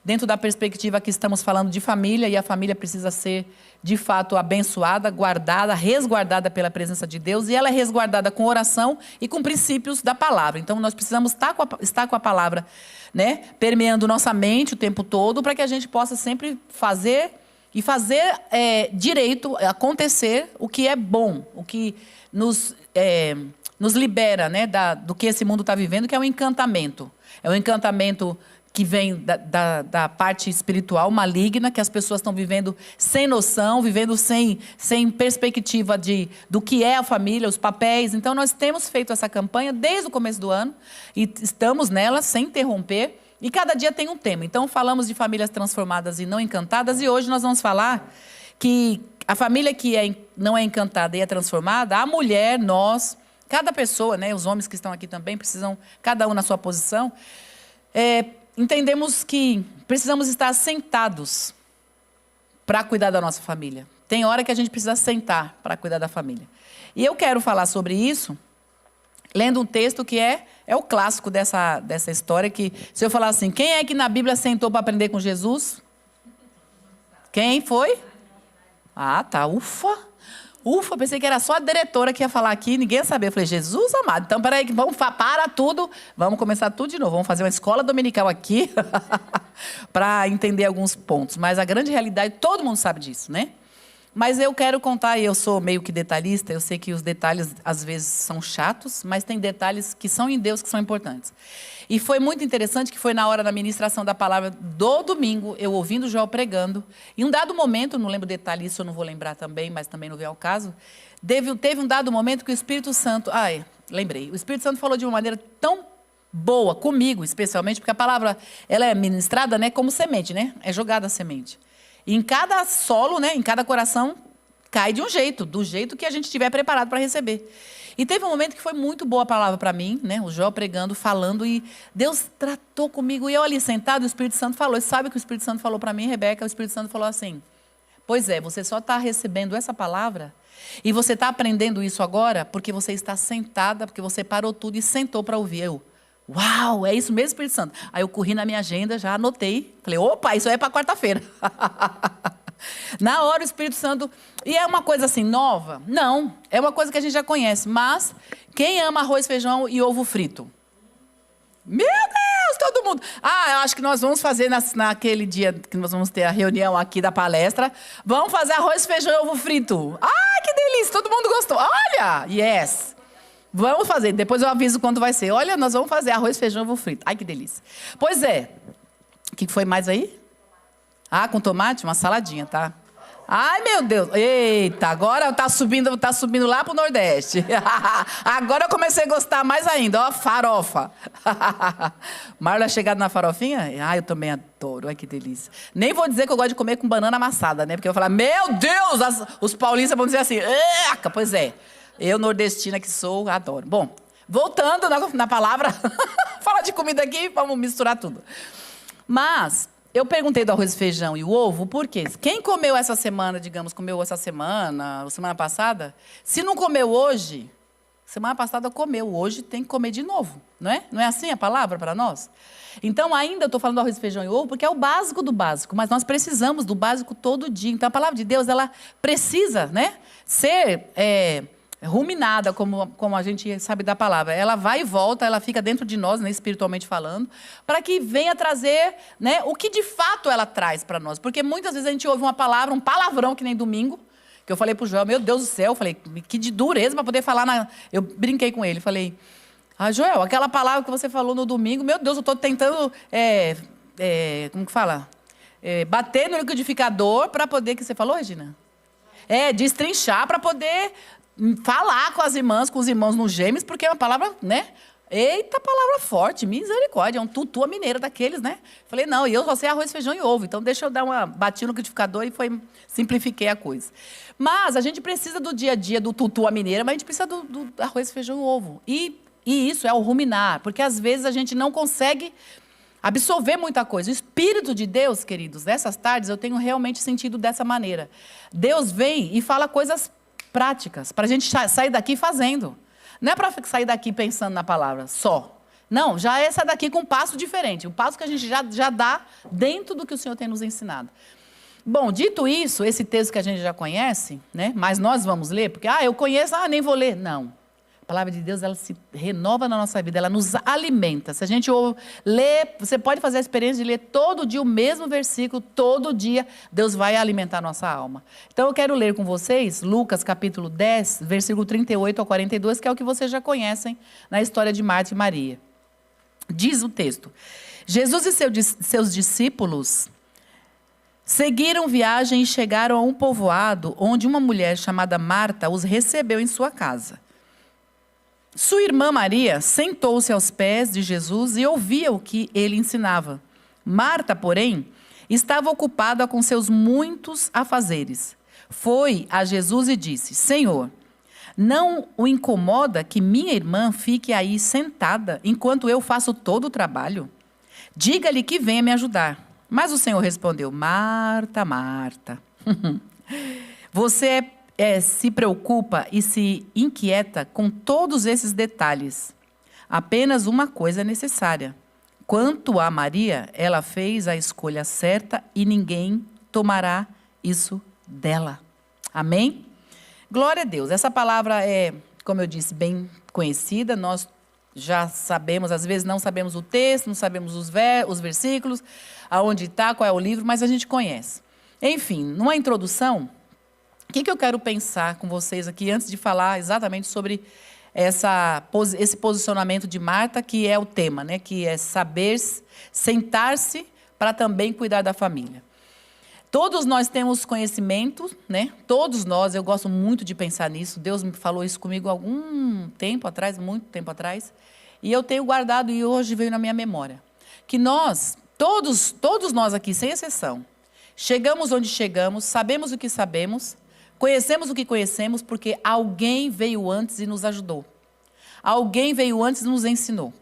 dentro da perspectiva que estamos falando de família, e a família precisa ser, de fato, abençoada, guardada, resguardada pela presença de Deus, e ela é resguardada com oração e com princípios da palavra. Então, nós precisamos estar com a palavra, né, permeando nossa mente o tempo todo, para que a gente possa sempre fazer direito, acontecer o que é bom, o que nos libera, né, do que esse mundo está vivendo, que é um encantamento. É um encantamento que vem da parte espiritual maligna, que as pessoas estão vivendo sem noção, vivendo sem perspectiva do que é a família, os papéis. Então, nós temos feito essa campanha desde o começo do ano e estamos nela sem interromper. E cada dia tem um tema. Então, falamos de famílias transformadas e não encantadas. E hoje nós vamos falar que a família que não é encantada e é transformada, a mulher, nós, cada pessoa, né, os homens que estão aqui também precisam, cada um na sua posição, entendemos que precisamos estar sentados para cuidar da nossa família. Tem hora que a gente precisa sentar para cuidar da família. E eu quero falar sobre isso lendo um texto que é o clássico dessa história, que se eu falar assim, quem é que na Bíblia sentou para aprender com Jesus? Quem foi? Ah, tá, ufa, pensei que era só a diretora que ia falar aqui, ninguém ia saber. Eu falei, Jesus amado, então peraí, para tudo, vamos começar tudo de novo, vamos fazer uma escola dominical aqui, para entender alguns pontos. Mas a grande realidade, todo mundo sabe disso, né? Mas eu quero contar, e eu sou meio que detalhista, eu sei que os detalhes às vezes são chatos, mas tem detalhes que são em Deus que são importantes. E foi muito interessante que foi na hora da ministração da palavra do domingo, eu ouvindo o Joel pregando, em um dado momento, não lembro o detalhe, isso eu não vou lembrar também, mas também não veio ao caso, teve um dado momento que o Espírito Santo, lembrei, o Espírito Santo falou de uma maneira tão boa, comigo especialmente, porque a palavra ela é ministrada, né, como semente, né? É jogada a semente. E em cada solo, né, em cada coração, cai de um jeito, do jeito que a gente estiver preparado para receber. E teve um momento que foi muito boa a palavra para mim, né, o Joel pregando, falando, e Deus tratou comigo. E eu ali sentado, o Espírito Santo falou. E sabe o que o Espírito Santo falou para mim, Rebeca? O Espírito Santo falou assim, pois é, você só está recebendo essa palavra e você está aprendendo isso agora porque você está sentada, porque você parou tudo e sentou para ouvir. Uau, é isso mesmo, Espírito Santo? Aí eu corri na minha agenda, já anotei. Falei, opa, isso aí é para quarta-feira. Na hora o Espírito Santo... E é uma coisa assim, nova? Não, é uma coisa que a gente já conhece. Mas quem ama arroz, feijão e ovo frito? Meu Deus, todo mundo... eu acho que nós vamos fazer naquele dia que nós vamos ter a reunião aqui da palestra. Vamos fazer arroz, feijão e ovo frito. Ai, que delícia, todo mundo gostou. Olha, yes. Vamos fazer, depois eu aviso quando vai ser. Olha, nós vamos fazer arroz, feijão e ovo frito. Ai, que delícia. Pois é. O que foi mais aí? Com tomate? Uma saladinha, tá? Ai, meu Deus. Eita, agora tá subindo lá pro Nordeste. Agora eu comecei a gostar mais ainda. Ó, farofa. Marla é chegada na farofinha? Eu também adoro. Ai, que delícia. Nem vou dizer que eu gosto de comer com banana amassada, né? Porque eu vou falar, meu Deus, os paulistas vão dizer assim, eca, pois é. Eu, nordestina que sou, adoro. Bom, voltando na palavra, falar de comida aqui, vamos misturar tudo. Mas eu perguntei do arroz, feijão e o ovo, por quê? Quem comeu essa semana, comeu essa semana, ou semana passada, se não comeu hoje, semana passada comeu, hoje tem que comer de novo, não é? Não é assim a palavra para nós? Então, ainda eu estou falando do arroz, feijão e ovo, porque é o básico do básico, mas nós precisamos do básico todo dia. Então, a palavra de Deus, ela precisa, né, ser... ruminada, como a gente sabe da palavra. Ela vai e volta, ela fica dentro de nós, né, espiritualmente falando, para que venha trazer, né, o que de fato ela traz para nós. Porque muitas vezes a gente ouve uma palavra, um palavrão, que nem domingo, que eu falei para o Joel, meu Deus do céu, eu falei, que de dureza para poder falar. Eu brinquei com ele, falei, Joel, aquela palavra que você falou no domingo, meu Deus, eu estou tentando, como que fala? Bater no liquidificador para poder, que você falou, Regina? Destrinchar para poder... falar com as irmãs, com os irmãos nos gêmeos, porque é uma palavra, né? Eita, palavra forte, misericórdia, é um tutua mineira daqueles, né? Falei, não, e eu só sei arroz, feijão e ovo, então deixa eu dar uma batida no liquidificador e simplifiquei a coisa. Mas a gente precisa do dia a dia do tutua mineira, mas a gente precisa do arroz, feijão e ovo. E isso é o ruminar, porque às vezes a gente não consegue absorver muita coisa. O Espírito de Deus, queridos, nessas tardes eu tenho realmente sentido dessa maneira. Deus vem e fala coisas práticas, para a gente sair daqui fazendo. Não é para sair daqui pensando na palavra só. Não, já essa daqui com um passo diferente. Um passo que a gente já dá dentro do que o Senhor tem nos ensinado. Bom, dito isso, esse texto que a gente já conhece, né? Mas nós vamos ler, porque, eu conheço, nem vou ler. Não. A palavra de Deus, ela se renova na nossa vida, ela nos alimenta. Se a gente lê, você pode fazer a experiência de ler todo dia o mesmo versículo, todo dia, Deus vai alimentar a nossa alma. Então, eu quero ler com vocês Lucas capítulo 10, versículo 38 ao 42, que é o que vocês já conhecem na história de Marta e Maria. Diz o texto: Jesus e seus discípulos seguiram viagem e chegaram a um povoado onde uma mulher chamada Marta os recebeu em sua casa. Sua irmã Maria sentou-se aos pés de Jesus e ouvia o que ele ensinava. Marta, porém, estava ocupada com seus muitos afazeres. Foi a Jesus e disse: Senhor, não o incomoda que minha irmã fique aí sentada enquanto eu faço todo o trabalho? Diga-lhe que venha me ajudar. Mas o Senhor respondeu: Marta, Marta, você se preocupa e se inquieta com todos esses detalhes. Apenas uma coisa é necessária. Quanto a Maria, ela fez a escolha certa e ninguém tomará isso dela. Amém? Glória a Deus. Essa palavra é, como eu disse, bem conhecida. Nós já sabemos, às vezes não sabemos o texto, não sabemos os versículos, aonde está, qual é o livro, mas a gente conhece. Enfim, numa introdução, o que eu quero pensar com vocês aqui, antes de falar exatamente sobre esse posicionamento de Marta, que é o tema, né? Que é saber sentar-se para também cuidar da família. Todos nós temos conhecimento, né? Todos nós, eu gosto muito de pensar nisso. Deus me falou isso comigo há algum tempo atrás, muito tempo atrás. E eu tenho guardado e hoje veio na minha memória. Que nós, todos nós aqui, sem exceção, chegamos onde chegamos, sabemos o que sabemos, conhecemos o que conhecemos, porque alguém veio antes e nos ajudou. Alguém veio antes e nos ensinou.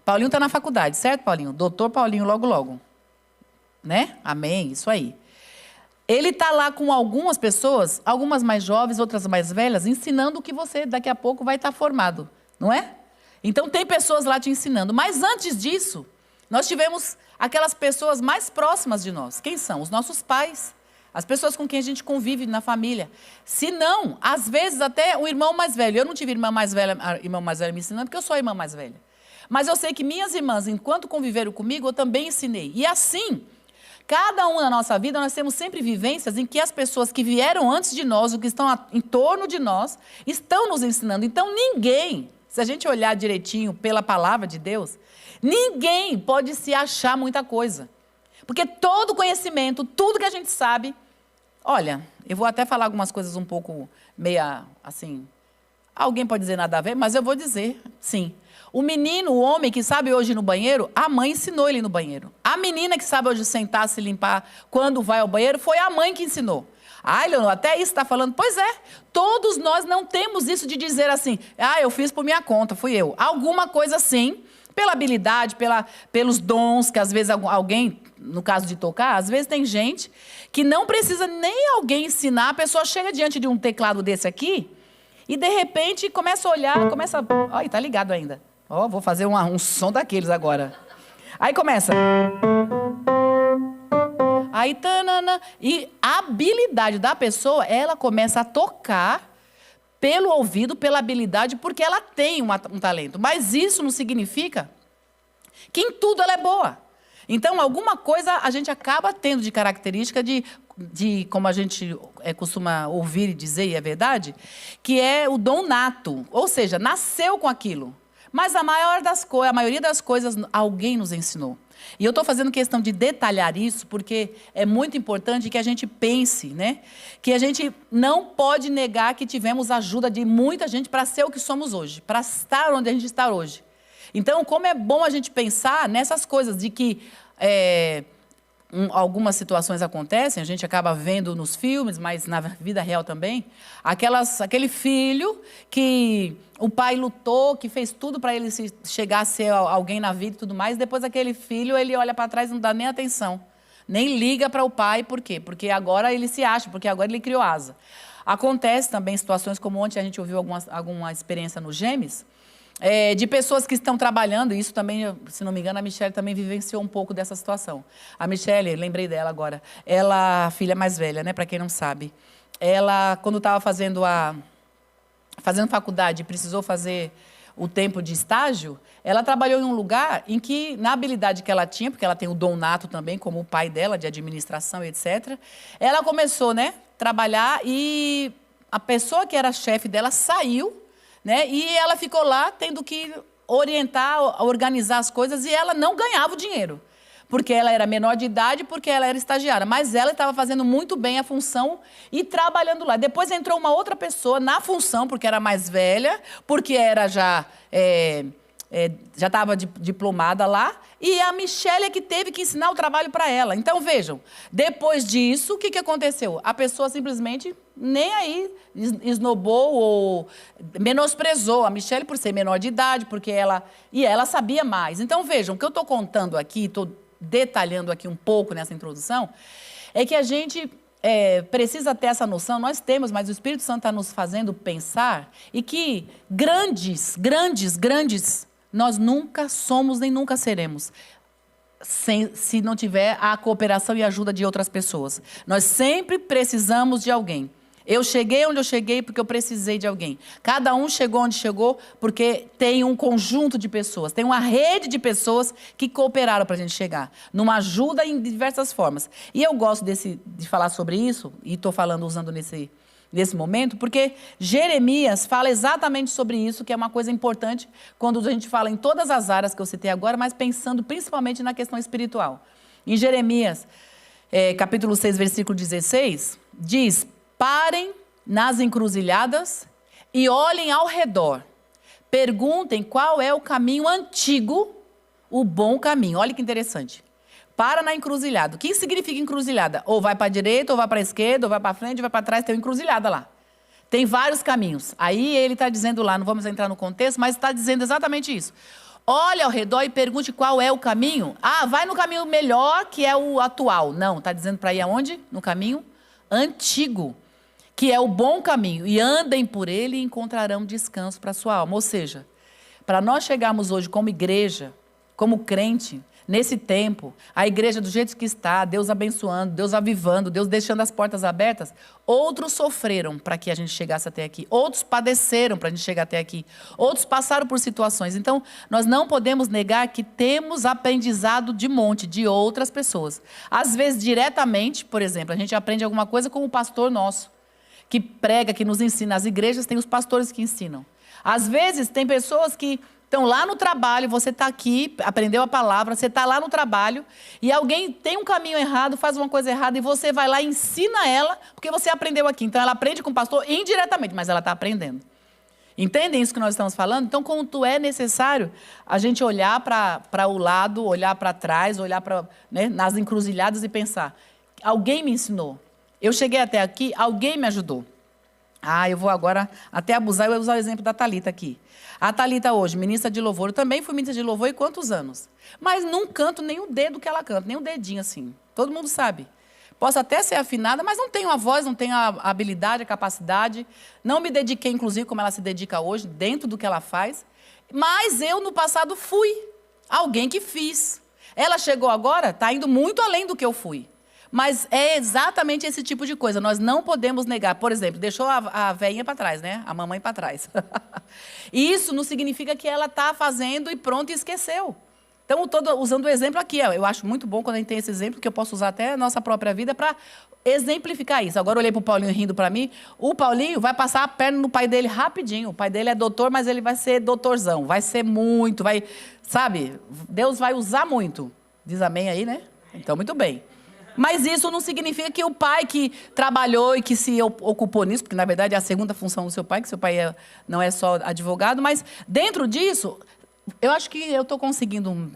Paulinho está na faculdade, certo, Paulinho? Doutor Paulinho, logo, logo. Né? Amém, isso aí. Ele está lá com algumas pessoas, algumas mais jovens, outras mais velhas, ensinando o que você daqui a pouco vai estar formado, não é? Então tem pessoas lá te ensinando. Mas antes disso, nós tivemos aquelas pessoas mais próximas de nós. Quem são? Os nossos pais. As pessoas com quem a gente convive na família. Se não, às vezes até o irmão mais velho. Eu não tive irmã mais velha me ensinando, porque eu sou a irmã mais velha. Mas eu sei que minhas irmãs, enquanto conviveram comigo, eu também ensinei. E assim, cada um na nossa vida, nós temos sempre vivências em que as pessoas que vieram antes de nós, o que estão em torno de nós, estão nos ensinando. Então ninguém, se a gente olhar direitinho pela palavra de Deus, ninguém pode se achar muita coisa. Porque todo conhecimento, tudo que a gente sabe... Olha, eu vou até falar algumas coisas um pouco meia, assim... Alguém pode dizer nada a ver, mas eu vou dizer, sim. O menino, o homem que sabe hoje ir no banheiro, a mãe ensinou ele no banheiro. A menina que sabe hoje sentar, se limpar quando vai ao banheiro, foi a mãe que ensinou. Leonor, até isso está falando? Pois é, todos nós não temos isso de dizer assim, eu fiz por minha conta, fui eu. Alguma coisa assim, pela habilidade, pelos dons, que às vezes alguém, no caso de tocar, às vezes tem gente que não precisa nem alguém ensinar, a pessoa chega diante de um teclado desse aqui e de repente começa a olhar, começa... Olha, tá ligado ainda. Vou fazer um som daqueles agora. Aí começa. Aí, tanana. E a habilidade da pessoa, ela começa a tocar pelo ouvido, pela habilidade, porque ela tem um talento. Mas isso não significa que em tudo ela é boa. Então, alguma coisa a gente acaba tendo de característica de como a gente costuma ouvir e dizer, e é verdade, que é o dom nato. Ou seja, nasceu com aquilo. Mas a maioria das coisas alguém nos ensinou. E eu estou fazendo questão de detalhar isso, porque é muito importante que a gente pense, né? Que a gente não pode negar que tivemos ajuda de muita gente para ser o que somos hoje, para estar onde a gente está hoje. Então, como é bom a gente pensar nessas coisas de que algumas situações acontecem, a gente acaba vendo nos filmes, mas na vida real também, aquele filho que o pai lutou, que fez tudo para ele chegar a ser alguém na vida e tudo mais, depois aquele filho, ele olha para trás e não dá nem atenção, nem liga para o pai, por quê? Porque agora ele se acha, porque agora ele criou asa. Acontece também situações como ontem a gente ouviu alguma experiência no Gêmeos, de pessoas que estão trabalhando, isso também, se não me engano, a Michelle também vivenciou um pouco dessa situação. A Michelle, lembrei dela agora, ela, filha mais velha, né, para quem não sabe, ela, quando estava fazendo faculdade, precisou fazer o tempo de estágio, ela trabalhou em um lugar em que, na habilidade que ela tinha, porque ela tem o dom nato também, como o pai dela, de administração, etc., ela começou, né, trabalhar e a pessoa que era chefe dela saiu, né, e ela ficou lá tendo que orientar, organizar as coisas, e ela não ganhava o dinheiro, porque ela era menor de idade, porque ela era estagiária, mas ela estava fazendo muito bem a função e trabalhando lá. Depois entrou uma outra pessoa na função, porque era mais velha, porque era já estava diplomada lá, e a Michelle é que teve que ensinar o trabalho para ela. Então, vejam, depois disso, o que aconteceu? A pessoa simplesmente nem aí esnobou ou menosprezou a Michelle por ser menor de idade, porque ela sabia mais. Então, vejam, o que eu estou contando aqui, estou detalhando aqui um pouco nessa introdução, é que a gente precisa ter essa noção, nós temos, mas o Espírito Santo está nos fazendo pensar, e que grandes, nós nunca somos nem nunca seremos, se não tiver a cooperação e ajuda de outras pessoas. Nós sempre precisamos de alguém. Eu cheguei onde eu cheguei porque eu precisei de alguém. Cada um chegou onde chegou porque tem um conjunto de pessoas, tem uma rede de pessoas que cooperaram para a gente chegar, numa ajuda em diversas formas. E eu gosto de falar sobre isso, e estou falando usando nesse momento, porque Jeremias fala exatamente sobre isso, que é uma coisa importante quando a gente fala em todas as áreas que eu citei agora, mas pensando principalmente na questão espiritual. Em Jeremias, capítulo 6, versículo 16, diz: parem nas encruzilhadas e olhem ao redor. Perguntem qual é o caminho antigo, o bom caminho. Olha que interessante. Para na encruzilhada. O que significa encruzilhada? Ou vai para a direita, ou vai para a esquerda, ou vai para frente, ou vai para trás. Tem uma encruzilhada lá. Tem vários caminhos. Aí ele está dizendo lá, não vamos entrar no contexto, mas está dizendo exatamente isso. Olhe ao redor e pergunte qual é o caminho. Ah, vai no caminho melhor, que é o atual. Não, está dizendo para ir aonde? No caminho antigo, que é o bom caminho. E andem por ele e encontrarão descanso para a sua alma. Ou seja, para nós chegarmos hoje como igreja, como crente, nesse tempo, a igreja do jeito que está, Deus abençoando, Deus avivando, Deus deixando as portas abertas, outros sofreram para que a gente chegasse até aqui, outros padeceram para a gente chegar até aqui, outros passaram por situações. Então, nós não podemos negar que temos aprendizado de monte de outras pessoas. Às vezes, diretamente, por exemplo, a gente aprende alguma coisa com o pastor nosso, que prega, que nos ensina. As igrejas têm os pastores que ensinam. Às vezes, tem pessoas que estão lá no trabalho, você está aqui, aprendeu a palavra, você está lá no trabalho, e alguém tem um caminho errado, faz uma coisa errada, e você vai lá e ensina ela, porque você aprendeu aqui. Então, ela aprende com o pastor indiretamente, mas ela está aprendendo. Entendem isso que nós estamos falando? Então, quanto é necessário a gente olhar para o lado, olhar para trás, olhar nas encruzilhadas e pensar: alguém me ensinou. Eu cheguei até aqui, alguém me ajudou. Ah, eu vou agora até abusar, eu vou usar o exemplo da Thalita aqui. A Thalita hoje, ministra de louvor, eu também fui ministra de louvor, e quantos anos? Mas não canto nem o dedo que ela canta, nem um dedinho assim. Todo mundo sabe. Posso até ser afinada, mas não tenho a voz, não tenho a habilidade, a capacidade. Não me dediquei, inclusive, como ela se dedica hoje, dentro do que ela faz. Mas eu, no passado, fui alguém que fiz. Ela chegou agora, está indo muito além do que eu fui. Mas é exatamente esse tipo de coisa. Nós não podemos negar. Por exemplo, deixou a velhinha para trás, né? A mamãe para trás. E isso não significa que ela está fazendo e pronto, e esqueceu. Então, estou usando o exemplo aqui. Eu acho muito bom quando a gente tem esse exemplo, que eu posso usar até a nossa própria vida para exemplificar isso. Agora, eu olhei para o Paulinho rindo para mim. O Paulinho vai passar a perna no pai dele rapidinho. O pai dele é doutor, mas ele vai ser doutorzão. Vai ser muito, sabe? Deus vai usar muito. Diz amém aí, né? Então, muito bem. Mas isso não significa que o pai que trabalhou e que se ocupou nisso, porque, na verdade, é a segunda função do seu pai, que seu pai não é só advogado, mas dentro disso, eu acho que eu estou conseguindo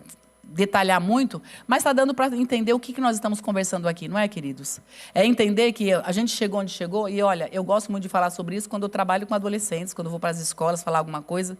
detalhar muito, mas está dando para entender o que nós estamos conversando aqui, não é, queridos? É entender que a gente chegou onde chegou, e olha, eu gosto muito de falar sobre isso quando eu trabalho com adolescentes, quando eu vou para as escolas falar alguma coisa,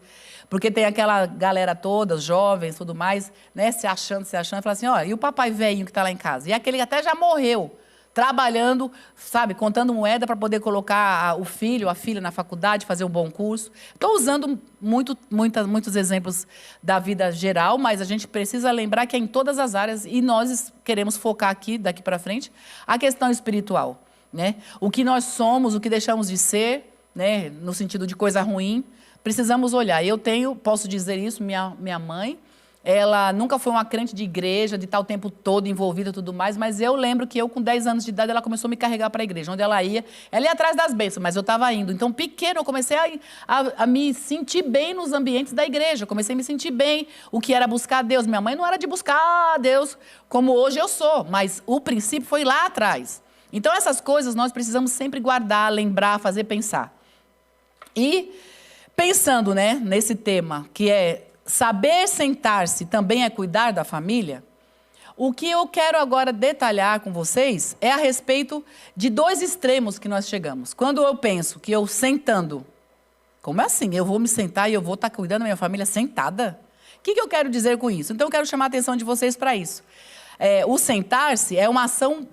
porque tem aquela galera toda, jovens, tudo mais, né, se achando, e fala assim: ó, e o papai velhinho que está lá em casa? E aquele que até já morreu, trabalhando, sabe, contando moeda para poder colocar o filho, a filha na faculdade, fazer um bom curso. Estou usando muitos exemplos da vida geral, mas a gente precisa lembrar que é em todas as áreas e nós queremos focar aqui, daqui para frente, a questão espiritual, né? O que nós somos, o que deixamos de ser, né, no sentido de coisa ruim, precisamos olhar. Posso dizer isso, minha mãe, ela nunca foi uma crente de igreja, de estar o tempo todo envolvida e tudo mais, mas eu lembro que com 10 anos de idade, ela começou a me carregar para a igreja. Onde ela ia atrás das bênçãos, mas eu estava indo. Então, pequeno, eu comecei a me sentir bem nos ambientes da igreja. Eu comecei a me sentir bem, o que era buscar a Deus. Minha mãe não era de buscar a Deus como hoje eu sou, mas o princípio foi lá atrás. Então, essas coisas nós precisamos sempre guardar, lembrar, fazer pensar. E pensando, né, nesse tema, que é saber sentar-se também é cuidar da família, o que eu quero agora detalhar com vocês é a respeito de 2 extremos que nós chegamos. Quando eu penso que eu sentando, como é assim? Eu vou me sentar e eu vou estar cuidando da minha família sentada? O que eu quero dizer com isso? Então, eu quero chamar a atenção de vocês para isso. O sentar-se é uma ação,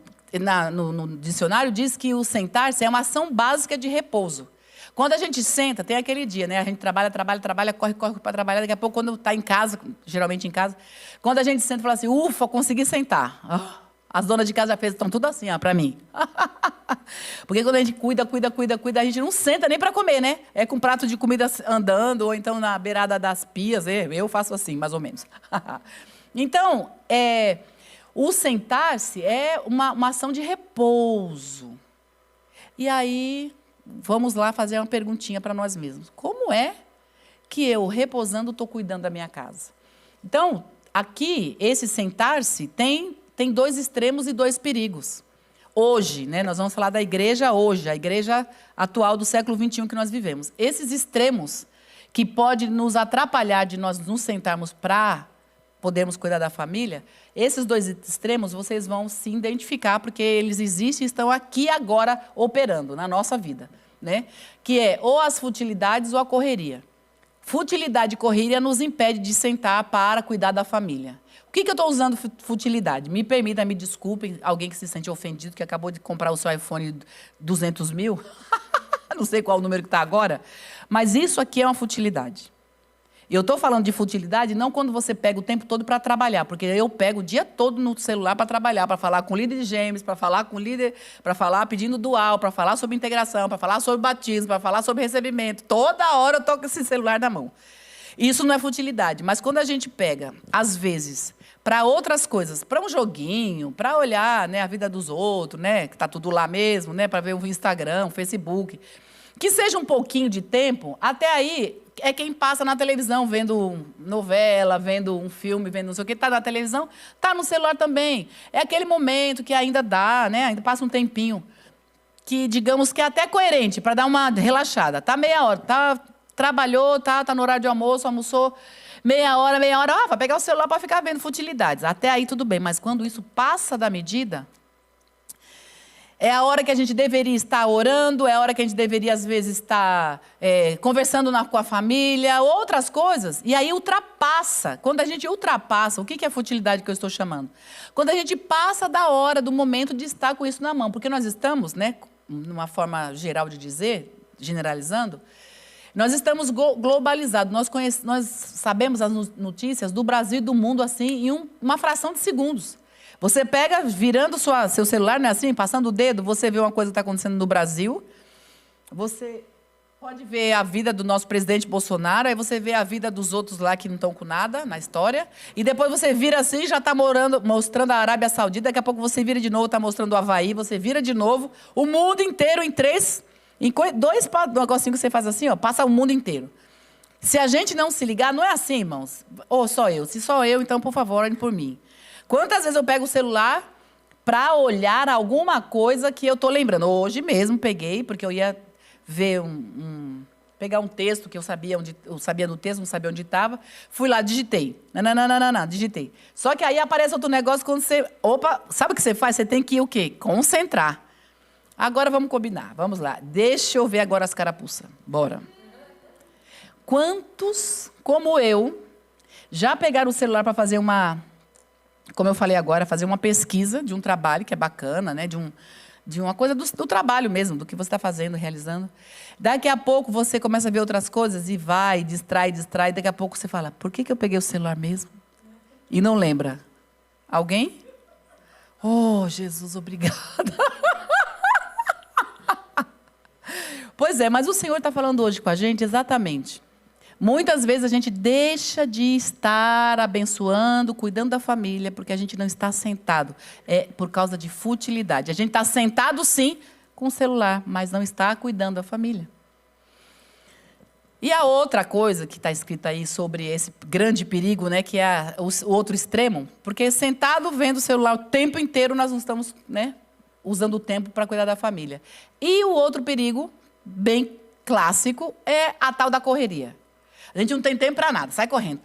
no dicionário diz que o sentar-se é uma ação básica de repouso. Quando a gente senta, tem aquele dia, né? A gente trabalha, corre para trabalhar. Daqui a pouco, quando está em casa, geralmente em casa, quando a gente senta e fala assim, ufa, consegui sentar. As donas de casa já estão tudo assim, para mim. Porque quando a gente cuida, a gente não senta nem para comer, né? É com prato de comida andando, ou então na beirada das pias. Eu faço assim, mais ou menos. Então, o sentar-se é uma ação de repouso. E aí, vamos lá fazer uma perguntinha para nós mesmos. Como é que eu, repousando, estou cuidando da minha casa? Então, aqui, esse sentar-se tem 2 extremos e 2 perigos. Hoje, né, nós vamos falar da igreja hoje, a igreja atual do século XXI que nós vivemos. Esses extremos que podem nos atrapalhar de nós nos sentarmos para podermos cuidar da família, esses 2 extremos vocês vão se identificar, porque eles existem e estão aqui agora operando na nossa vida, né? Que é ou as futilidades ou a correria. Futilidade e correria nos impede de sentar para cuidar da família. O que eu estou usando futilidade? Me permitam, me desculpem, alguém que se sente ofendido, que acabou de comprar o seu iPhone 200 mil, não sei qual o número que está agora, mas isso aqui é uma futilidade. Eu estou falando de futilidade não quando você pega o tempo todo para trabalhar, porque eu pego o dia todo no celular para trabalhar, para falar com o líder de gêmeos, para falar com o líder, para falar pedindo dual, para falar sobre integração, para falar sobre batismo, para falar sobre recebimento. Toda hora eu estou com esse celular na mão. Isso não é futilidade, mas quando a gente pega, às vezes, para outras coisas, para um joguinho, para olhar, né, a vida dos outros, né, que está tudo lá mesmo, né, para ver o Instagram, o Facebook, que seja um pouquinho de tempo, até aí é quem passa na televisão vendo novela, vendo um filme, vendo não sei o que, está na televisão, está no celular também. É aquele momento que ainda dá, né, ainda passa um tempinho, que digamos que é até coerente, para dar uma relaxada. Está meia hora, trabalhou, tá no horário de almoço, almoçou, meia hora, vai pegar o celular para ficar vendo futilidades. Até aí tudo bem, mas quando isso passa da medida, é a hora que a gente deveria estar orando, é a hora que a gente deveria, às vezes, estar conversando com a família, outras coisas, e aí ultrapassa. Quando a gente ultrapassa, o que é a futilidade que eu estou chamando? Quando a gente passa da hora, do momento de estar com isso na mão, porque nós estamos, né, numa forma geral de dizer, generalizando, nós estamos globalizados, nós sabemos as notícias do Brasil e do mundo assim em uma fração de segundos. Você pega, virando seu celular, né, assim, passando o dedo, você vê uma coisa que está acontecendo no Brasil, você pode ver a vida do nosso presidente Bolsonaro, aí você vê a vida dos outros lá que não estão com nada na história, e depois você vira assim, já está mostrando a Arábia Saudita, daqui a pouco você vira de novo, está mostrando o Havaí, você vira de novo, o mundo inteiro em 2 negocinhos que você faz assim, ó, passa o mundo inteiro. Se a gente não se ligar, não é assim, irmãos. Ou só eu. Se só eu, então, por favor, olhem por mim. Quantas vezes eu pego o celular para olhar alguma coisa que eu estou lembrando? Hoje mesmo peguei, porque eu ia ver pegar um texto que eu sabia do texto, não sabia onde estava. Fui lá, digitei. Não, digitei. Só que aí aparece outro negócio quando você... Opa, sabe o que você faz? Você tem que ir o quê? Concentrar. Agora vamos combinar, vamos lá. Deixa eu ver agora as carapuças. Bora. Quantos, como eu, já pegaram o celular para fazer uma como eu falei agora, fazer uma pesquisa de um trabalho que é bacana, né? De uma coisa do trabalho mesmo, do que você está fazendo, realizando. Daqui a pouco você começa a ver outras coisas e vai, distrai. Daqui a pouco você fala, por que eu peguei o celular mesmo? E não lembra. Alguém? Oh, Jesus, obrigada. Pois é, mas o Senhor está falando hoje com a gente exatamente. Muitas vezes a gente deixa de estar abençoando, cuidando da família, porque a gente não está sentado. É por causa de futilidade. A gente está sentado, sim, com o celular, mas não está cuidando da família. E a outra coisa que está escrita aí sobre esse grande perigo, né, que é o outro extremo, porque sentado vendo o celular o tempo inteiro, nós não estamos, né, usando o tempo para cuidar da família. E o outro perigo, bem clássico, é a tal da correria. A gente não tem tempo para nada. Sai correndo.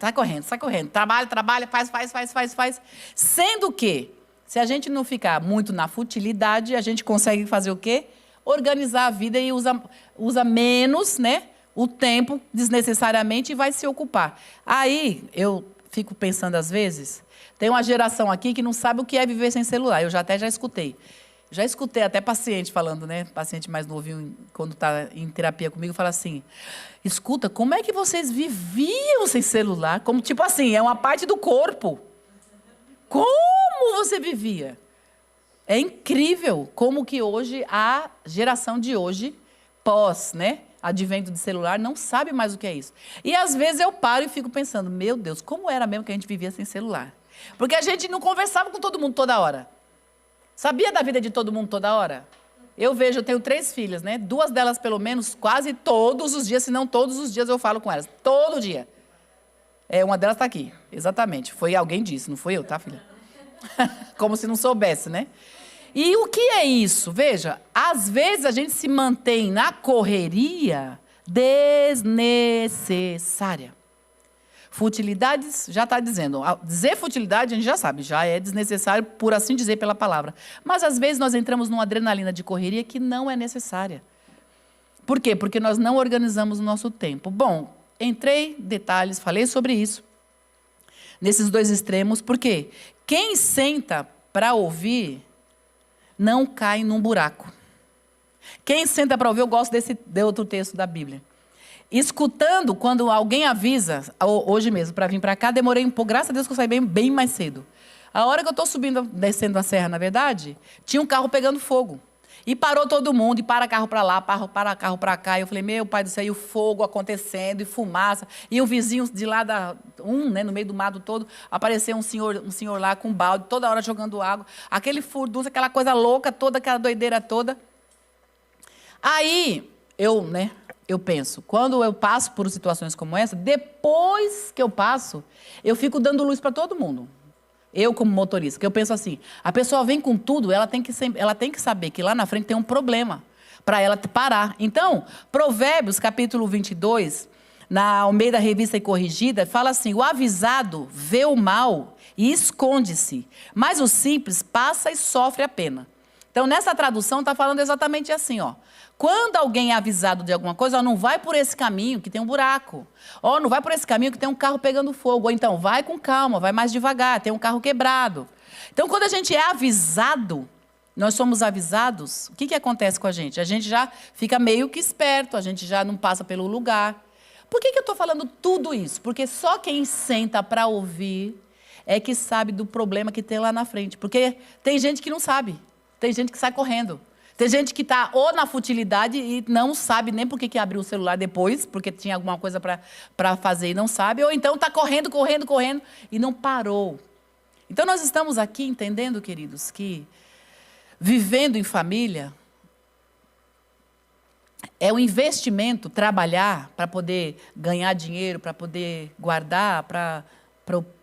Trabalha, faz. Sendo que, se a gente não ficar muito na futilidade, a gente consegue fazer o quê? Organizar a vida e usa menos, né, o tempo desnecessariamente e vai se ocupar. Aí, eu fico pensando às vezes, tem uma geração aqui que não sabe o que é viver sem celular. Eu já escutei. Já escutei até paciente falando, né? Paciente mais novinho, quando está em terapia comigo, fala assim, escuta, como é que vocês viviam sem celular? Como, tipo assim, é uma parte do corpo. Como você vivia? É incrível como que hoje, a geração de hoje, pós, né, advento de celular, não sabe mais o que é isso. E às vezes eu paro e fico pensando, meu Deus, como era mesmo que a gente vivia sem celular? Porque a gente não conversava com todo mundo toda hora. Sabia da vida de todo mundo toda hora? Eu tenho 3 filhas, né? 2 delas, pelo menos, quase todos os dias, se não todos os dias, eu falo com elas. Todo dia. Uma delas está aqui, exatamente. Foi alguém disse, não foi eu, tá, filha? Como se não soubesse, né? E o que é isso? Veja, às vezes a gente se mantém na correria desnecessária. Futilidades, já está dizendo. Dizer futilidade, a gente já sabe, já é desnecessário, por assim dizer, pela palavra. Mas, às vezes, nós entramos numa adrenalina de correria que não é necessária. Por quê? Porque nós não organizamos o nosso tempo. Bom, detalhes, falei sobre isso, nesses 2 extremos, porque quem senta para ouvir não cai num buraco. Quem senta para ouvir, eu gosto de outro texto da Bíblia. Escutando, quando alguém avisa, hoje mesmo, para vir para cá, demorei um pouco, graças a Deus que eu saí bem mais cedo. A hora que eu estou descendo a serra, na verdade, tinha um carro pegando fogo. E parou todo mundo, e para carro para lá, para carro para cá. E eu falei, meu pai do céu, e o fogo acontecendo, e fumaça. E um vizinho de lá, né, no meio do mato todo, apareceu um senhor lá com um balde, toda hora jogando água. Aquele furdunço, aquela coisa louca toda, aquela doideira toda. Aí, eu penso, quando eu passo por situações como essa, depois que eu passo, eu fico dando luz para todo mundo. Eu, como motorista, que eu penso assim, a pessoa vem com tudo, ela tem que saber que lá na frente tem um problema, para ela parar. Então, Provérbios, capítulo 22, na Almeida Revista e Corrigida, fala assim, o avisado vê o mal e esconde-se, mas o simples passa e sofre a pena. Então, nessa tradução, está falando exatamente assim, ó. Quando alguém é avisado de alguma coisa, ó, não vai por esse caminho que tem um buraco. Ó, não vai por esse caminho que tem um carro pegando fogo. Ou então, vai com calma, vai mais devagar, tem um carro quebrado. Então, quando a gente é avisado, nós somos avisados, o que acontece com a gente? A gente já fica meio que esperto, a gente já não passa pelo lugar. Por que eu estou falando tudo isso? Porque só quem senta para ouvir é que sabe do problema que tem lá na frente. Porque tem gente que não sabe, tem gente que sai correndo. Tem gente que está ou na futilidade e não sabe nem por que abriu o celular depois, porque tinha alguma coisa para fazer e não sabe, ou então está correndo e não parou. Então, nós estamos aqui entendendo, queridos, que vivendo em família é um investimento trabalhar para poder ganhar dinheiro, para poder guardar para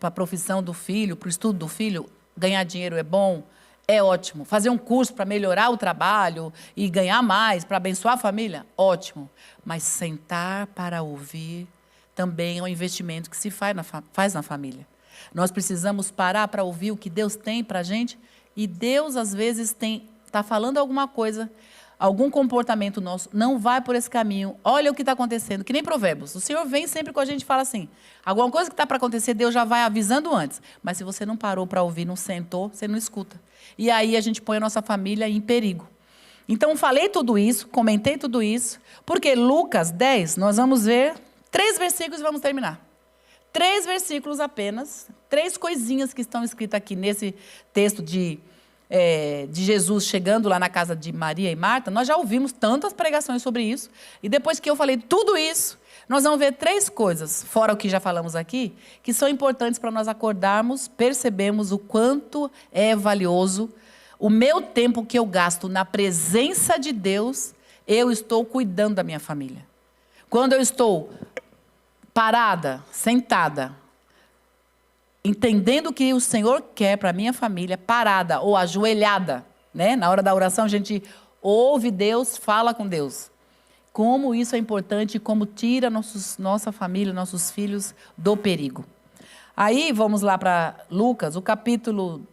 a profissão do filho, para o estudo do filho. Ganhar dinheiro é bom. É ótimo. Fazer um curso para melhorar o trabalho e ganhar mais, para abençoar a família, ótimo. Mas sentar para ouvir também é um investimento que se faz na família. Nós precisamos parar para ouvir o que Deus tem para a gente. E Deus, às vezes, está falando alguma coisa, algum comportamento nosso, não vai por esse caminho, olha o que está acontecendo, que nem Provérbios. O Senhor vem sempre com a gente e fala assim, alguma coisa que está para acontecer, Deus já vai avisando antes. Mas se você não parou para ouvir, não sentou, você não escuta. E aí a gente põe a nossa família em perigo. Então, falei tudo isso, comentei tudo isso, porque Lucas 10, nós vamos ver 3 versículos e vamos terminar. 3 versículos apenas, 3 coisinhas que estão escritas aqui nesse texto de Jesus chegando lá na casa de Maria e Marta. Nós já ouvimos tantas pregações sobre isso. E depois que eu falei tudo isso, nós vamos ver 3 coisas, fora o que já falamos aqui, que são importantes para nós acordarmos, percebermos o quanto é valioso o meu tempo que eu gasto na presença de Deus. Eu estou cuidando da minha família. Quando eu estou parada, sentada, entendendo o que o Senhor quer para a minha família, parada ou ajoelhada, né? Na hora da oração a gente ouve Deus, fala com Deus. Como isso é importante e como tira nossa família, nossos filhos do perigo. Aí vamos lá para Lucas, o capítulo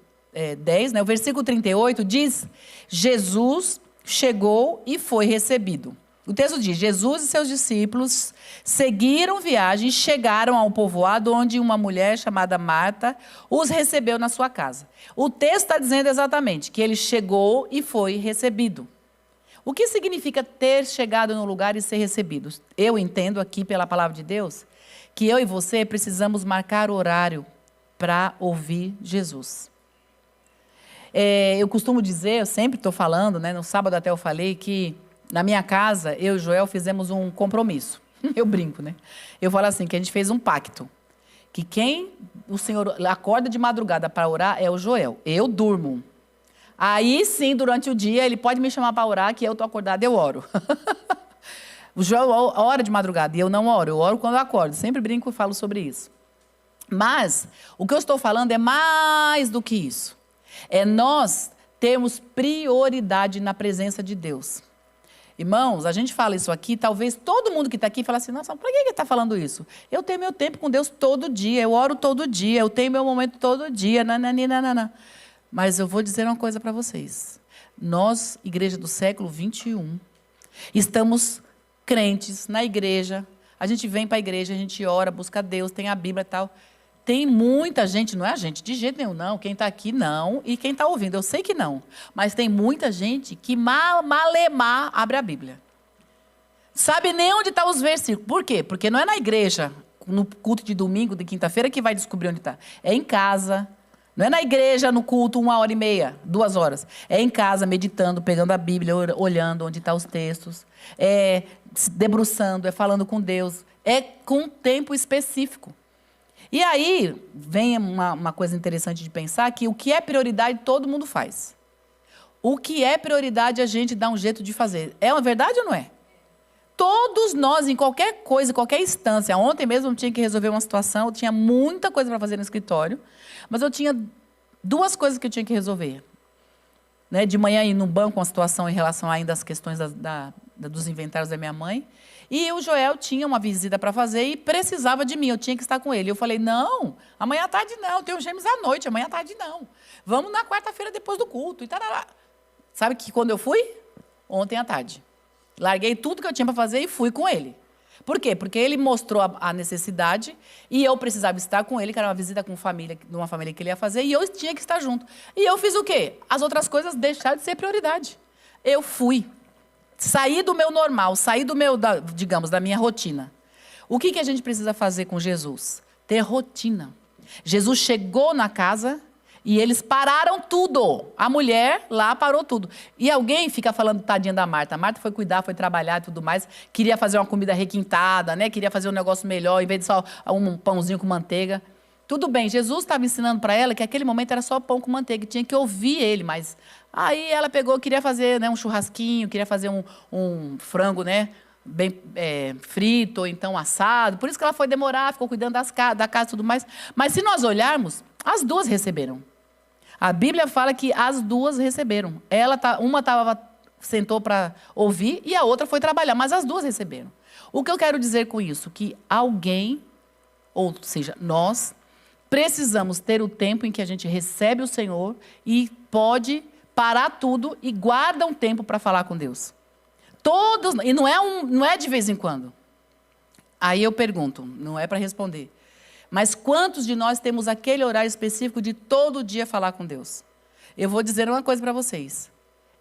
10, né? O versículo 38 diz, Jesus chegou e foi recebido. O texto diz, Jesus e seus discípulos seguiram viagem e chegaram ao povoado onde uma mulher chamada Marta os recebeu na sua casa. O texto está dizendo exatamente que ele chegou e foi recebido. O que significa ter chegado no lugar e ser recebido? Eu entendo aqui pela palavra de Deus que eu e você precisamos marcar horário para ouvir Jesus. Eu costumo dizer, eu sempre estou falando, né, no sábado até eu falei que na minha casa, eu e o Joel fizemos um compromisso. Eu brinco, né? Eu falo assim, que a gente fez um pacto. Que quem o Senhor acorda de madrugada para orar é o Joel. Eu durmo. Aí sim, durante o dia, ele pode me chamar para orar, que eu estou acordada, eu oro. O Joel ora de madrugada e eu não oro. Eu oro quando eu acordo. Sempre brinco e falo sobre isso. Mas, o que eu estou falando é mais do que isso. É nós termos prioridade na presença de Deus. Irmãos, a gente fala isso aqui, talvez todo mundo que está aqui fale assim, nossa, por que ele está falando isso? Eu tenho meu tempo com Deus todo dia, eu oro todo dia, eu tenho meu momento todo dia, nananina. Mas eu vou dizer uma coisa para vocês. Nós, igreja do século 21, estamos crentes na igreja, a gente vem para a igreja, a gente ora, busca Deus, tem a Bíblia e tal. Tem muita gente, não é a gente, de jeito nenhum, não. Quem está aqui, não. E quem está ouvindo, eu sei que não. Mas tem muita gente que malemar abre a Bíblia. Sabe nem onde estão os versículos. Por quê? Porque não é na igreja, no culto de domingo, de quinta-feira, que vai descobrir onde está. É em casa. Não é na igreja, no culto, 1h30, 2 horas. É em casa, meditando, pegando a Bíblia, olhando onde estão os textos. É se debruçando, é falando com Deus. É com um tempo específico. E aí, vem uma coisa interessante de pensar, que o que é prioridade, todo mundo faz. O que é prioridade, a gente dá um jeito de fazer. É uma verdade ou não é? Todos nós, em qualquer coisa, qualquer instância. Ontem mesmo eu tinha que resolver uma situação, eu tinha muita coisa para fazer no escritório, mas eu tinha 2 coisas que eu tinha que resolver. Né? De manhã ir no banco, uma situação em relação ainda às questões dos inventários da minha mãe. E o Joel tinha uma visita para fazer e precisava de mim, eu tinha que estar com ele. Eu falei, não, amanhã à tarde não, eu tenho gêmeos à noite, amanhã à tarde não. Vamos na quarta-feira depois do culto. E tarará. Sabe que quando eu fui? Ontem à tarde. Larguei tudo que eu tinha para fazer e fui com ele. Por quê? Porque ele mostrou a necessidade e eu precisava estar com ele, que era uma visita com família, de uma família que ele ia fazer, e eu tinha que estar junto. E eu fiz o quê? As outras coisas deixaram de ser prioridade. Eu fui. Saí do meu normal, saí do meu, digamos, da minha rotina. O que a gente precisa fazer com Jesus? Ter rotina. Jesus chegou na casa e eles pararam tudo. A mulher lá parou tudo. E alguém fica falando, tadinha da Marta. A Marta foi cuidar, foi trabalhar e tudo mais. Queria fazer uma comida requintada, né? Queria fazer um negócio melhor, em vez de só um pãozinho com manteiga. Tudo bem, Jesus estava ensinando para ela que aquele momento era só pão com manteiga. Tinha que ouvir ele, mas... Aí ela pegou, queria fazer, né, um churrasquinho, queria fazer um frango, né, bem frito, ou então assado. Por isso que ela foi demorar, ficou cuidando da casa e tudo mais. Mas se nós olharmos, as 2 receberam. A Bíblia fala que as 2 receberam. Uma sentou para ouvir e a outra foi trabalhar, mas as 2 receberam. O que eu quero dizer com isso? Que alguém, ou seja, nós, precisamos ter o tempo em que a gente recebe o Senhor e pode parar tudo e guarda um tempo para falar com Deus. Todos, e não é de vez em quando. Aí eu pergunto, não é para responder. Mas quantos de nós temos aquele horário específico de todo dia falar com Deus? Eu vou dizer uma coisa para vocês.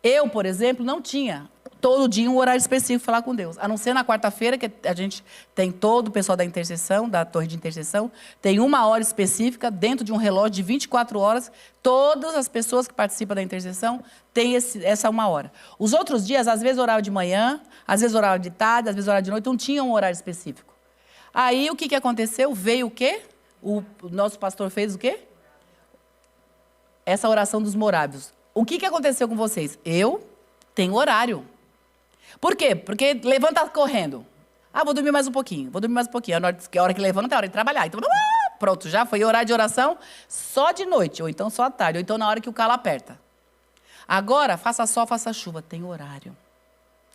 Eu, por exemplo, não tinha todo dia um horário específico para falar com Deus. A não ser na quarta-feira, que a gente tem todo o pessoal da intercessão, da torre de intercessão, tem uma hora específica, dentro de um relógio de 24 horas, todas as pessoas que participam da intercessão têm essa uma hora. Os outros dias, às vezes horário de manhã, às vezes horário de tarde, às vezes horário de noite, não tinha um horário específico. Aí, o que aconteceu? Veio o quê? O nosso pastor fez o quê? Essa oração dos morávios. O que aconteceu com vocês? Eu tenho horário. Por quê? Porque levanta correndo. Vou dormir mais um pouquinho, vou dormir mais um pouquinho. A hora que levanta é a hora de trabalhar. Então, pronto, já foi horário de oração só de noite, ou então só à tarde, ou então na hora que o calo aperta. Agora, faça sol, faça chuva, tem horário.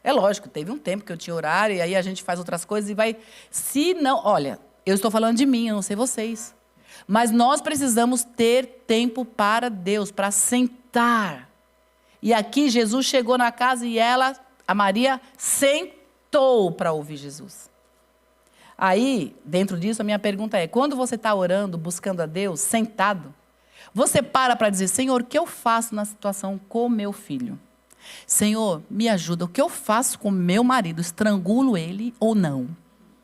É lógico, teve um tempo que eu tinha horário, e aí a gente faz outras coisas e vai... Se não... Olha, eu estou falando de mim, eu não sei vocês. Mas nós precisamos ter tempo para Deus, para sentar. E aqui Jesus chegou na casa e a Maria, sentou para ouvir Jesus. Aí, dentro disso, a minha pergunta é, quando você está orando, buscando a Deus, sentado, você para dizer, Senhor, o que eu faço na situação com meu filho? Senhor, me ajuda, o que eu faço com meu marido? Estrangulo ele ou não?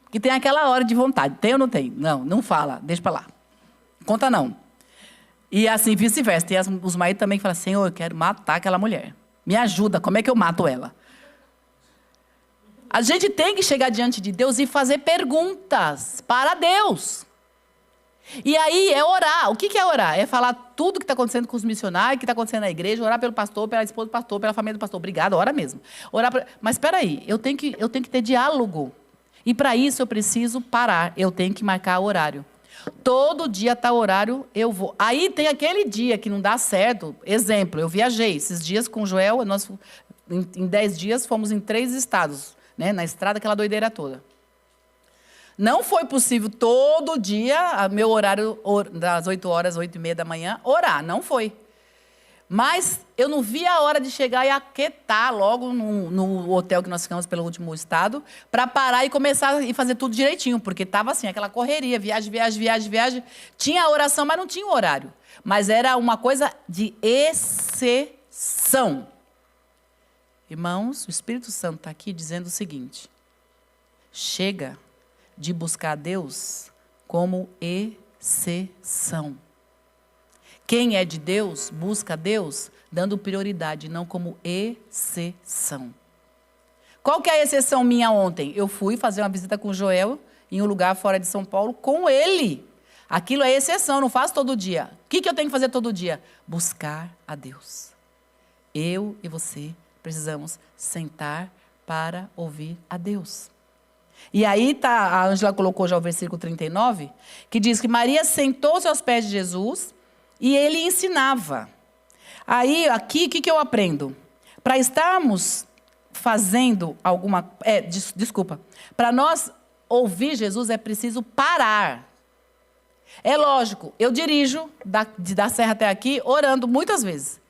Que tem aquela hora de vontade, tem ou não tem? Não, não fala, deixa para lá. Conta não. E assim, vice-versa. Tem os maridos também que falam, Senhor, eu quero matar aquela mulher. Me ajuda, como é que eu mato ela? A gente tem que chegar diante de Deus e fazer perguntas para Deus. E aí é orar. O que é orar? É falar tudo o que está acontecendo com os missionários, o que está acontecendo na igreja, orar pelo pastor, pela esposa do pastor, pela família do pastor. Obrigado, ora mesmo. Mas espera aí, eu tenho que ter diálogo. E para isso eu preciso parar, eu tenho que marcar horário. Todo dia está horário, eu vou. Aí tem aquele dia que não dá certo. Exemplo, eu viajei esses dias com o Joel, nós em 10 dias fomos em 3 estados, né, na estrada, aquela doideira toda. Não foi possível todo dia, meu horário das 8 horas, 8h30 da manhã, orar, não foi. Mas eu não vi a hora de chegar e aquietar logo no hotel que nós ficamos pelo último estado, para parar e começar e fazer tudo direitinho, porque estava assim, aquela correria, viagem. Tinha a oração, mas não tinha o horário. Mas era uma coisa de exceção. Irmãos, o Espírito Santo está aqui dizendo o seguinte, chega de buscar Deus como exceção. Quem é de Deus, busca Deus dando prioridade, não como exceção. Qual que é a exceção minha ontem? Eu fui fazer uma visita com o Joel em um lugar fora de São Paulo com ele. Aquilo é exceção, eu não faço todo dia. O que eu tenho que fazer todo dia? Buscar a Deus. Eu e você precisamos sentar para ouvir a Deus. E aí a Ângela colocou já o versículo 39, que diz que Maria sentou-se aos pés de Jesus e ele ensinava. Aí, aqui, o que eu aprendo? Para estarmos fazendo alguma... Para nós ouvir Jesus é preciso parar. É lógico, eu dirijo da Serra até aqui, orando muitas vezes.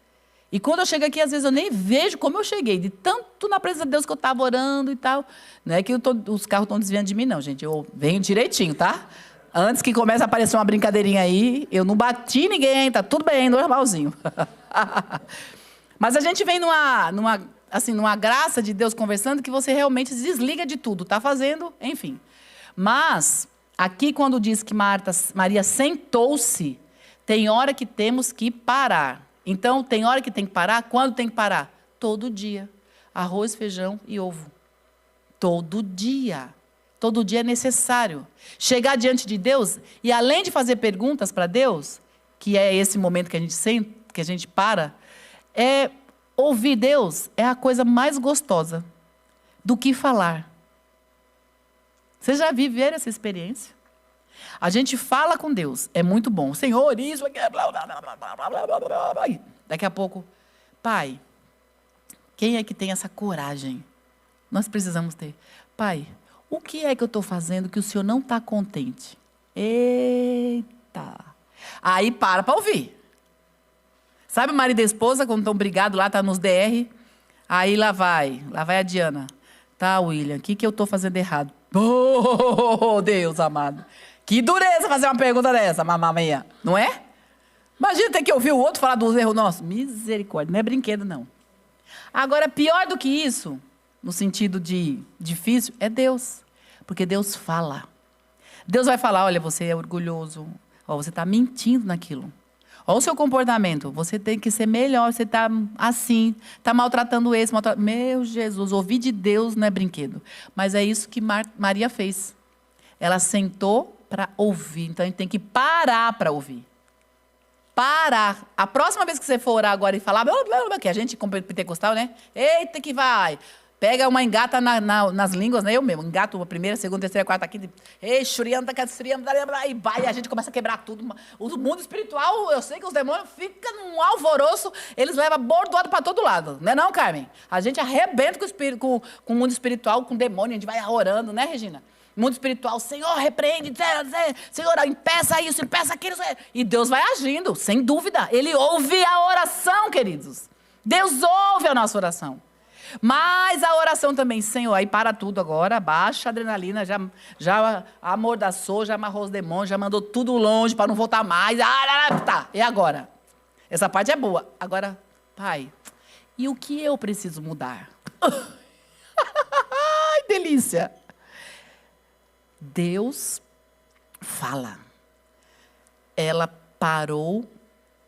E quando eu chego aqui, às vezes eu nem vejo como eu cheguei, de tanto na presença de Deus que eu estava orando e tal. Não é que os carros estão desviando de mim, não, gente. Eu venho direitinho, tá? Antes que comece a aparecer uma brincadeirinha aí, eu não bati ninguém, tá tudo bem, normalzinho. Mas a gente vem numa graça de Deus conversando que você realmente se desliga de tudo, tá fazendo, enfim. Mas, aqui quando diz que Maria sentou-se, tem hora que temos que parar. Então, tem hora que tem que parar? Quando tem que parar? Todo dia. Arroz, feijão e ovo. Todo dia. Todo dia é necessário. Chegar diante de Deus e, além de fazer perguntas para Deus, que é esse momento que a gente sente, que a gente para, ouvir Deus é a coisa mais gostosa do que falar. Vocês já viveram essa experiência? A gente fala com Deus, é muito bom. Senhor, isso aqui, blá, blá, blá, blá, blá, blá, blá, blá. Daqui a pouco, Pai, quem é que tem essa coragem? Nós precisamos ter. Pai, o que é que eu estou fazendo que o Senhor não está contente? Eita! Aí para ouvir. Sabe o marido e a esposa, quando estão brigados lá, está nos DR? Aí lá vai a Diana. Tá, William, o que eu tô fazendo errado? Oh, Deus amado. Que dureza fazer uma pergunta dessa, mamãe. Não é? Imagina ter que ouvir o outro falar dos erros nossos. Misericórdia, não é brinquedo, não. Agora, pior do que isso, no sentido de difícil, é Deus. Porque Deus fala. Deus vai falar, olha, você é orgulhoso. Ó, você está mentindo naquilo. Olha o seu comportamento. Você tem que ser melhor. Você está assim, está maltratando esse. Meu Jesus, ouvir de Deus não é brinquedo. Mas é isso que Maria fez. Ela sentou para ouvir. Então, a gente tem que parar para ouvir. Parar. A próxima vez que você for orar agora e falar, que a gente, como pentecostal, né? Eita que vai. Pega uma engata nas línguas, né? Eu mesmo, engato a primeira, segunda, terceira, quarta, quinta. Ei, xurianda, e vai, a gente começa a quebrar tudo. O mundo espiritual, eu sei que os demônios ficam num alvoroço, eles levam bordoado para todo lado. Não é não, Carmen? A gente arrebenta com o mundo espiritual, com o demônio, a gente vai orando, né, Regina? Mundo espiritual, Senhor, repreende, Senhor, impeça isso, impeça aquilo. E Deus vai agindo, sem dúvida. Ele ouve a oração, queridos. Deus ouve a nossa oração. Mas a oração também, Senhor, aí para tudo agora, baixa a adrenalina, já amordaçou, já amarrou os demônios, já mandou tudo longe para não voltar mais. Tá, e agora? Essa parte é boa. Agora, Pai, e o que eu preciso mudar? Ai, delícia! Deus fala. Ela parou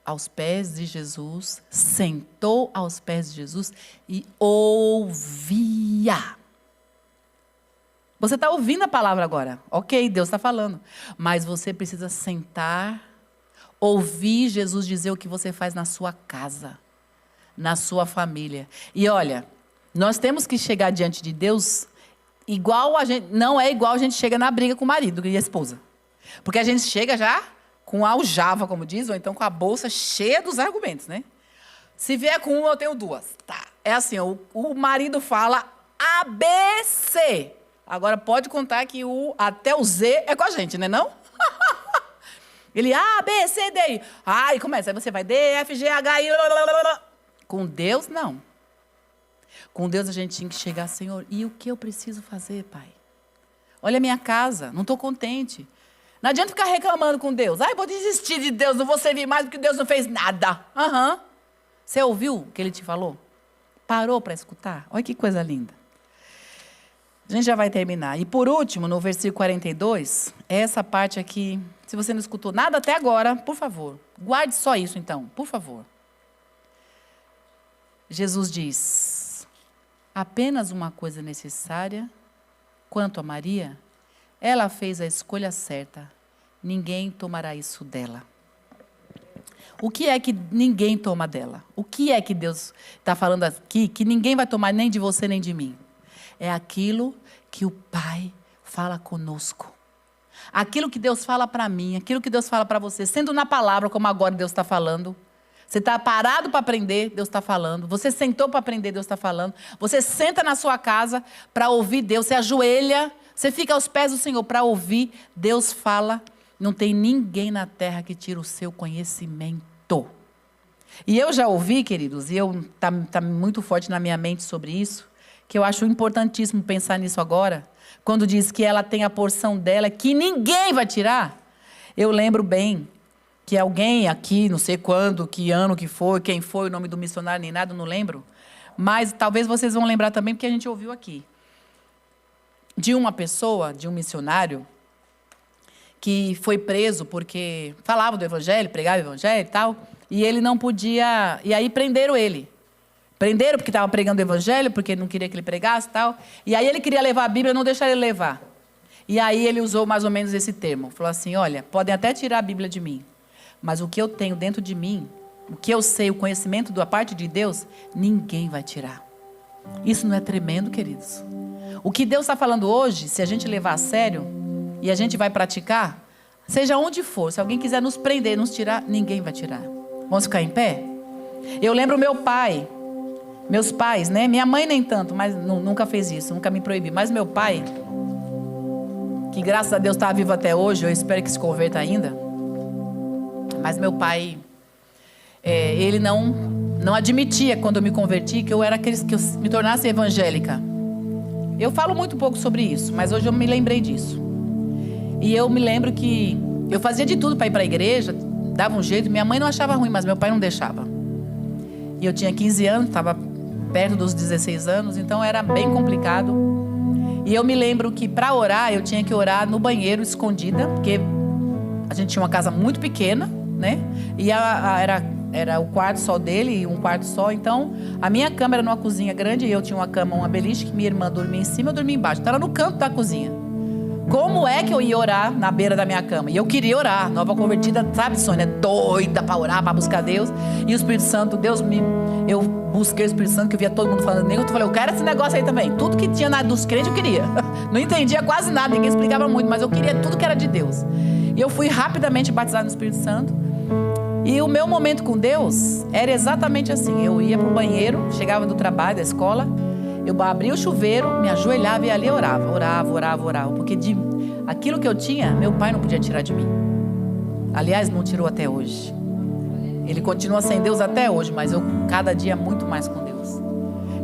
aos pés de Jesus, sentou aos pés de Jesus e ouvia. Você está ouvindo a palavra agora. Ok, Deus está falando. Mas você precisa sentar, ouvir Jesus dizer o que você faz na sua casa, na sua família. E olha, nós temos que chegar diante de Deus igual a gente, não é igual a gente chega na briga com o marido e a esposa. Porque a gente chega já com a aljava, como diz, ou então com a bolsa cheia dos argumentos, né? Se vier com uma, eu tenho duas. Tá. É assim, o marido fala ABC. Agora pode contar que até o Z é com a gente, né não? Ele A, B, C, D. Aí começa, aí você vai D, F, G, H, I. Com Deus, não. Com Deus a gente tinha que chegar, Senhor, e o que eu preciso fazer, Pai? Olha a minha casa, não estou contente. Não adianta ficar reclamando com Deus. Ai, vou desistir de Deus, não vou servir mais porque Deus não fez nada. Você ouviu o que Ele te falou? Parou para escutar? Olha que coisa linda. A gente já vai terminar. E por último, no versículo 42, essa parte aqui, se você não escutou nada até agora, por favor, guarde só isso então, por favor. Jesus diz, apenas uma coisa necessária, quanto a Maria, ela fez a escolha certa, ninguém tomará isso dela. O que é que ninguém toma dela? O que é que Deus está falando aqui, que ninguém vai tomar nem de você nem de mim? É aquilo que o Pai fala conosco. Aquilo que Deus fala para mim, aquilo que Deus fala para você, sendo na palavra, como agora Deus está falando. Você está parado para aprender, Deus está falando. Você sentou para aprender, Deus está falando. Você senta na sua casa para ouvir Deus. Você ajoelha, você fica aos pés do Senhor para ouvir. Deus fala. Não tem ninguém na terra que tire o seu conhecimento. E eu já ouvi, queridos, e tá muito forte na minha mente sobre isso, que eu acho importantíssimo pensar nisso agora, quando diz que ela tem a porção dela, que ninguém vai tirar. Eu lembro bem que alguém aqui, não sei quando, que ano que foi, quem foi, o nome do missionário, nem nada, não lembro. Mas talvez vocês vão lembrar também, porque a gente ouviu aqui. De uma pessoa, de um missionário, que foi preso porque falava do evangelho, pregava o evangelho e tal, e ele não podia... E aí prenderam ele. Prenderam porque estava pregando o evangelho, porque não queria que ele pregasse e tal. E aí ele queria levar a Bíblia, não deixaram ele levar. E aí ele usou mais ou menos esse termo. Falou assim, olha, podem até tirar a Bíblia de mim, mas o que eu tenho dentro de mim, o que eu sei, o conhecimento da parte de Deus, ninguém vai tirar. Isso não é tremendo, queridos? O que Deus está falando hoje, se a gente levar a sério, e a gente vai praticar, seja onde for, se alguém quiser nos prender, nos tirar, ninguém vai tirar. Vamos ficar em pé? Eu lembro meu pai, meus pais, né? Minha mãe nem tanto, mas nunca fez isso, nunca me proibi. Mas meu pai, que graças a Deus está vivo até hoje, eu espero que se converta ainda. Mas meu pai, ele não admitia, quando eu me converti, que eu me tornasse evangélica. Eu falo muito pouco sobre isso, mas hoje eu me lembrei disso. E eu me lembro que eu fazia de tudo para ir para a igreja, dava um jeito. Minha mãe não achava ruim, mas meu pai não deixava. E eu tinha 15 anos, estava perto dos 16 anos, então era bem complicado. E eu me lembro que para orar, eu tinha que orar no banheiro, escondida, porque a gente tinha uma casa muito pequena, né? E era o quarto só dele e um quarto só. Então, a minha cama era numa cozinha grande e eu tinha uma cama, uma beliche, que minha irmã dormia em cima, eu dormia embaixo. Então, era no canto da cozinha. Como é que eu ia orar na beira da minha cama? E eu queria orar, nova convertida, sabe, Sônia? Doida para orar, para buscar Deus. E o Espírito Santo, eu busquei o Espírito Santo, que eu via todo mundo falando. Eu falei, eu quero esse negócio aí também. Tudo que tinha dos crentes eu queria. Não entendia quase nada, ninguém explicava muito, mas eu queria tudo que era de Deus. E eu fui rapidamente batizado no Espírito Santo. E o meu momento com Deus era exatamente assim. Eu ia para o banheiro, chegava do trabalho, da escola, eu abria o chuveiro, me ajoelhava e ali eu orava. Porque aquilo que eu tinha, meu pai não podia tirar de mim. Aliás, não tirou até hoje. Ele continua sem Deus até hoje, mas eu cada dia muito mais com Deus.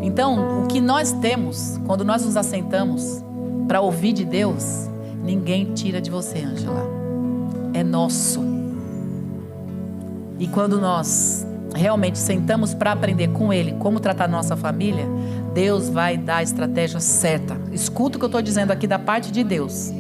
Então, o que nós temos, quando nós nos assentamos para ouvir de Deus, ninguém tira de você, Ângela. É nosso. E quando nós realmente sentamos para aprender com Ele como tratar a nossa família, Deus vai dar a estratégia certa. Escuta o que eu estou dizendo aqui da parte de Deus.